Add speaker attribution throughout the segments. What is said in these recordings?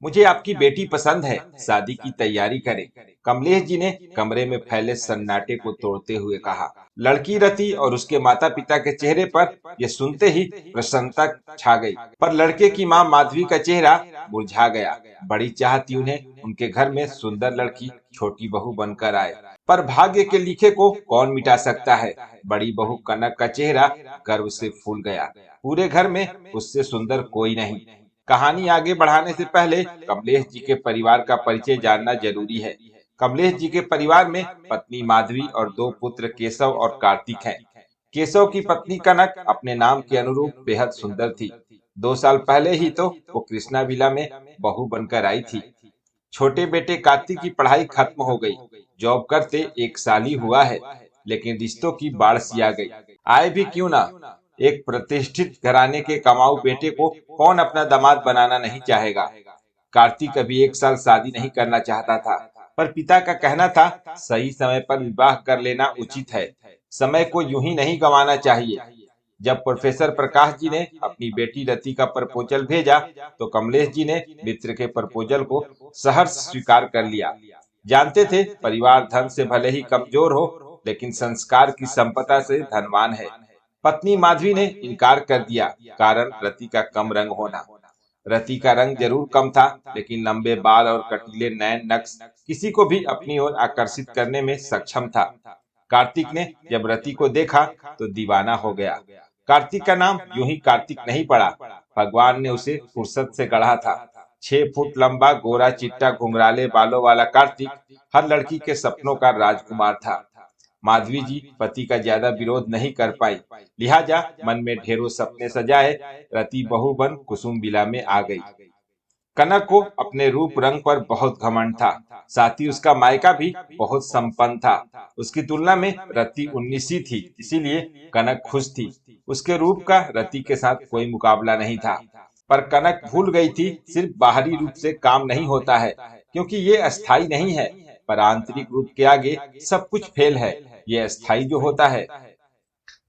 Speaker 1: मुझे आपकी बेटी पसंद है, शादी की तैयारी करें। कमलेश जी ने कमरे में फैले सन्नाटे को तोड़ते हुए कहा। लड़की रति और उसके माता पिता के चेहरे पर यह सुनते ही प्रसन्नता छा गई, पर लड़के की मां माधवी का चेहरा मुरझा गया। बड़ी चाह थी उन्हें उनके घर में सुंदर लड़की छोटी बहू बनकर आए, पर भाग्य के लिखे को कौन मिटा सकता है। बड़ी बहू कनक का चेहरा गर्व से फूल गया। पूरे घर में उससे सुंदर कोई नहीं। कहानी आगे बढ़ाने से पहले कमलेश जी के परिवार का परिचय जानना जरूरी है। कमलेश जी के परिवार में पत्नी माधवी और दो पुत्र केशव और कार्तिक हैं। केशव की पत्नी कनक अपने नाम के अनुरूप बेहद सुंदर थी। 2 साल पहले ही तो वो कृष्णा विला में बहू बनकर आई थी। छोटे बेटे कार्तिक की पढ़ाई खत्म हो गई। जॉब करते 1 साल ही हुआ है, लेकिन रिश्तों की बाढ़ सी आ गई। आए भी क्यों ना, एक प्रतिष्ठित घराने के कमाऊ बेटे को कौन अपना दामाद बनाना नहीं चाहेगा। कार्तिक अभी 1 साल शादी नहीं करना चाहता था, पर पिता का कहना था सही समय पर विवाह कर लेना उचित है। समय को यूं ही नहीं गंवाना चाहिए। जब प्रोफेसर प्रकाश जी ने अपनी बेटी रति का प्रपोजल भेजा, तो कमलेश जी ने मित्र के प्रपोजल को सहर्ष स्वीकार कर लिया। जानते थे परिवार धन से भले ही कमजोर हो, लेकिन संस्कार की संपदा से धनवान है। पत्नी माधवी ने इनकार कर दिया, कारण रति का कम रंग होना। रति का रंग जरूर कम था, लेकिन लंबे बाल और कटीले नैन नक्श किसी को भी अपनी ओर आकर्षित करने में सक्षम था। कार्तिक ने जब रति को देखा तो दीवाना हो गया। कार्तिक का नाम यूं ही कार्तिक नहीं पड़ा, भगवान ने उसे फुर्सत से गढ़ा था। 6 फुट लंबा गोरा चिट्टा घुंघराले बालों वाला कार्तिक हर लड़की के सपनों का राजकुमार था। माधवी जी पति का ज्यादा विरोध नहीं कर पाई, लिहाजा मन में ढेरों सपने सजाए रति बहू बन कुसुम विला में आ गई। कनक को अपने रूप रंग पर बहुत घमंड था, साथ ही उसका मायका भी बहुत संपन्न था। उसकी तुलना में रति 19 थी, इसीलिए कनक खुश थी। उसके रूप का रति के साथ कोई मुकाबला नहीं था। पर कनक भूल गई थी सिर्फ बाहरी रूप से काम नहीं होता है, क्योंकि ये अस्थाई नहीं है। पर आंतरिक रूप के आगे सब कुछ फेल है, ये अस्थाई जो होता है।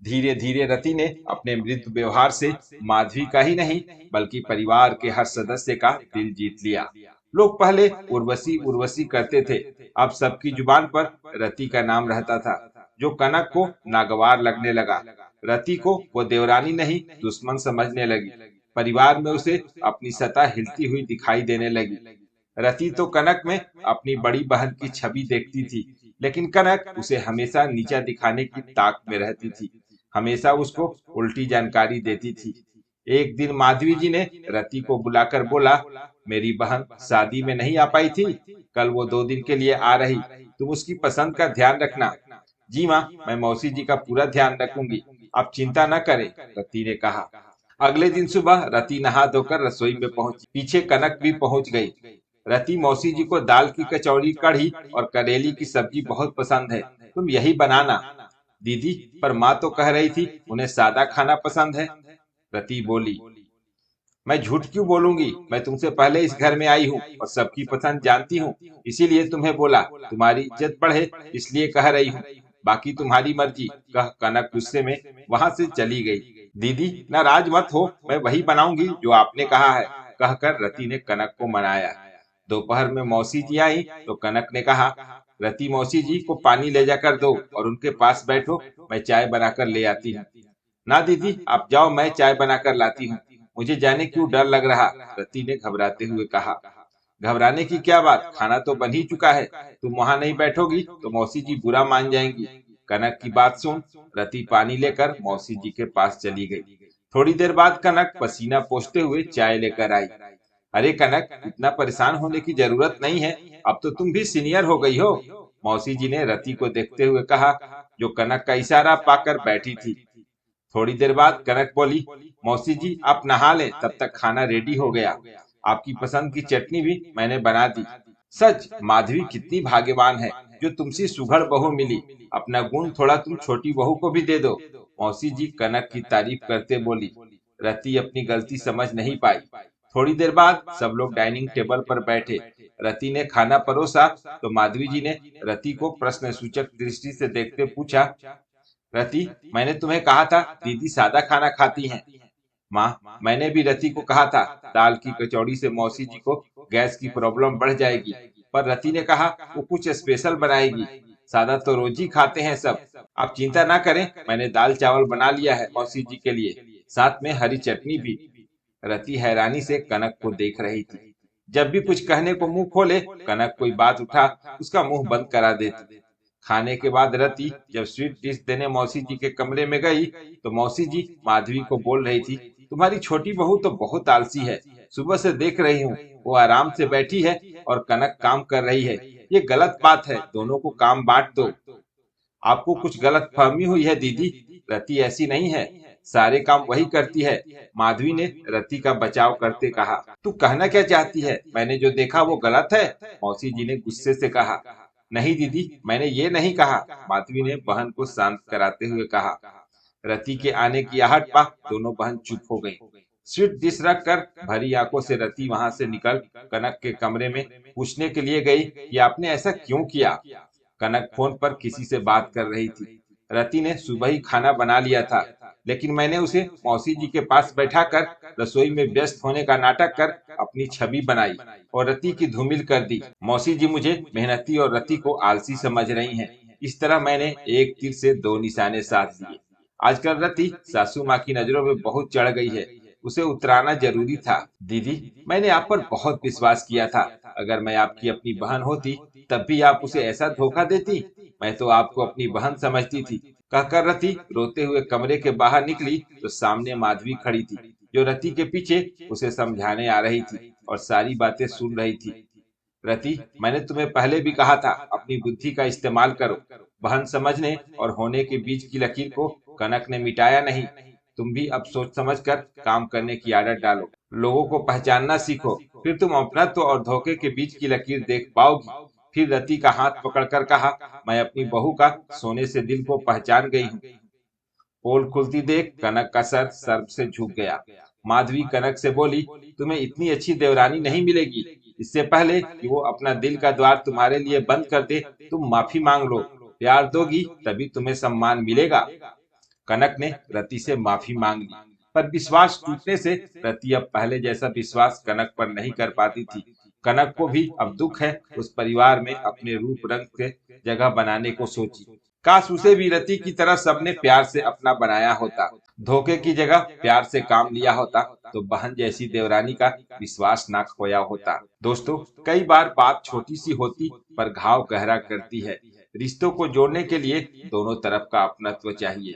Speaker 1: धीरे धीरे रति ने अपने मृदु व्यवहार से माधवी का ही नहीं, बल्कि परिवार के हर सदस्य का दिल जीत लिया। लोग पहले उर्वशी उर्वशी करते थे, अब सबकी जुबान पर रति का नाम रहता था, जो कनक को नागवार लगने लगा। रति को वो देवरानी नहीं दुश्मन समझने लगी। परिवार में उसे अपनी सत्ता हिलती हुई दिखाई देने लगी। रति तो कनक में अपनी बड़ी बहन की छवि देखती थी, लेकिन कनक उसे हमेशा नीचा दिखाने की ताक में रहती थी, हमेशा उसको उल्टी जानकारी देती थी। एक दिन माधवी जी ने रति को बुलाकर बोला, मेरी बहन शादी में नहीं आ पाई थी, कल वो 2 दिन के लिए आ रही, तुम उसकी पसंद का ध्यान रखना। जी माँ, मैं मौसी जी का पूरा ध्यान रखूंगी, आप चिंता न करें, रति ने कहा। अगले दिन सुबह रति नहा धोकर रसोई में पहुंची। पीछे कनक भी पहुंच गई। रति, मौसी जी को दाल की कचौड़ी, कढ़ी और करेली की सब्जी बहुत पसंद है, तुम यही बनाना। दीदी, पर माँ तो कह रही थी उन्हें सादा खाना पसंद है। रति बोली, मैं झूठ क्यों बोलूंगी, मैं तुमसे पहले इस घर में आई हूँ और सबकी पसंद जानती हूँ, इसीलिए तुम्हें बोला, तुम्हारी इज्जत बढ़े इसलिए कह रही हूँ, बाकी तुम्हारी मर्जी, कह कनक गुस्से में वहां से चली गई। दीदी, नाराज मत हो, मैं वही बनाऊंगी जो आपने कहा है, कहकर रति ने कनक को मनाया। दोपहर में मौसी जी आई तो कनक ने कहा, रति, मौसी जी को पानी ले जाकर दो और उनके पास बैठो, मैं चाय बनाकर ले आती हूँ। ना दीदी, आप जाओ, मैं चाय बनाकर लाती हूँ, मुझे जाने क्यों डर लग रहा, रति ने घबराते हुए कहा। घबराने की क्या बात, खाना तो बन ही चुका है, तुम वहां नहीं बैठोगी तो मौसी जी बुरा मान जाएंगी। कनक की बात सुन रति पानी लेकर मौसी जी के पास चली गई। थोड़ी देर बाद कनक पसीना पोंछते हुए चाय लेकर आई। अरे कनक, इतना परेशान होने की जरूरत नहीं है, अब तो तुम भी सीनियर हो गई हो, मौसी जी ने रति को देखते हुए कहा, जो कनक का इशारा पाकर बैठी थी। थोड़ी देर बाद कनक बोली, मौसी जी आप नहा लें, तब तक खाना रेडी हो गया, आपकी पसंद की चटनी भी मैंने बना दी। सच, माधवी कितनी भाग्यवान है जो तुमसे सुघड़ बहू मिली, अपना गुण थोड़ा तुम छोटी बहू को भी दे दो, मौसी जी कनक की तारीफ करते बोली। रति अपनी गलती समझ नहीं पाई। थोड़ी देर बाद सब लोग डाइनिंग टेबल पर बैठे। रति ने खाना परोसा तो माधवी जी ने रति को प्रश्न सूचक दृष्टि से देखते पूछा, रति, मैंने तुम्हें कहा था दीदी सादा खाना खाती हैं। माँ, मैंने भी रति को कहा था दाल की कचौड़ी से मौसी जी को गैस की प्रॉब्लम बढ़ जाएगी, पर रति ने कहा वो कुछ स्पेशल बनाएगी, सादा तो रोज ही खाते हैं सब। आप चिंता ना करें, मैंने दाल चावल बना लिया है मौसी जी के लिए, साथ में हरी चटनी भी। रति हैरानी से कनक को देख रही थी। जब भी कुछ कहने को मुंह खोले, कनक कोई बात उठा उसका मुंह बंद करा देती। खाने के बाद रति जब स्वीट डिश देने मौसी जी के कमरे में गई तो मौसी जी माधवी को बोल रही थी, तुम्हारी छोटी बहू तो बहुत आलसी है, सुबह से देख रही हूँ वो आराम से बैठी है और कनक काम कर रही है। ये गलत बात है, दोनों को काम बांट दो। आपको कुछ गलत फहमी हुई है दीदी, रति ऐसी नहीं है, सारे काम वही करती है, माधवी ने रति का बचाव करते कहा। तू कहना क्या चाहती है, मैंने जो देखा वो गलत है, मौसी जी ने गुस्से से कहा। नहीं दीदी, मैंने ये नहीं कहा, माधवी ने बहन को शांत कराते हुए कहा। रति के आने की आहट पा दोनों बहन चुप हो गईं। स्वीट डिश रख कर भरी आंखों से रति वहां से निकल कनक के कमरे में पूछने के लिए गई कि आपने ऐसा क्यों किया। कनक फोन पर किसी से बात कर रही थी। रति ने सुबह ही खाना बना लिया था, लेकिन मैंने उसे मौसी जी के पास बैठाकर रसोई में व्यस्त होने का नाटक कर अपनी छवि बनाई और रति की धूमिल कर दी। मौसी जी मुझे मेहनती और रति को आलसी समझ रही हैं। इस तरह मैंने एक तीर से दो निशाने साध दिए। आजकल रति सासू माँ की नजरों में बहुत चढ़ गई है, उसे उतराना जरूरी था। दीदी, मैंने आप पर बहुत विश्वास किया था, अगर मैं आपकी अपनी बहन होती तब भी आप उसे ऐसा धोखा देती। मैं तो आपको अपनी बहन समझती थी। कहकर रति रोते हुए कमरे के बाहर निकली तो सामने माधवी खड़ी थी, जो रति के पीछे उसे समझाने आ रही थी और सारी बातें सुन रही थी। रति, मैंने तुम्हें पहले भी कहा था अपनी बुद्धि का इस्तेमाल करो। बहन समझने और होने के बीच की लकीर को कनक ने मिटाया नहीं। तुम भी अब सोच समझ कर काम करने की आदत डालो, लोगों को पहचानना सीखो, फिर तुम अपनत्व और धोखे के बीच की लकीर देख पाओगी। फिर रति का हाथ पकड़कर कहा, मैं अपनी बहू का सोने से दिल को पहचान गई हूँ। पोल खुलती देख कनक का सर सर्प से झुक गया। माधवी कनक से बोली, तुम्हें इतनी अच्छी देवरानी नहीं मिलेगी। इससे पहले कि वो अपना दिल का द्वार तुम्हारे लिए बंद कर दे, तुम माफी मांग लो। प्यार दोगी तभी तुम्हें सम्मान मिलेगा। कनक ने रति से माफी मांग ली, पर विश्वास टूटने से रति अब पहले जैसा विश्वास कनक पर नहीं कर पाती थी। कनक को भी अब दुख है, उस परिवार में अपने रूप रंग से जगह बनाने को सोची। काश उसे भी रति की तरह सबने प्यार से अपना बनाया होता, धोखे की जगह प्यार से काम लिया होता, तो बहन जैसी देवरानी का विश्वास ना खोया होता। दोस्तों, कई बार बात छोटी सी होती पर घाव गहरा करती है। रिश्तों को जोड़ने के लिए दोनों तरफ का अपनत्व चाहिए।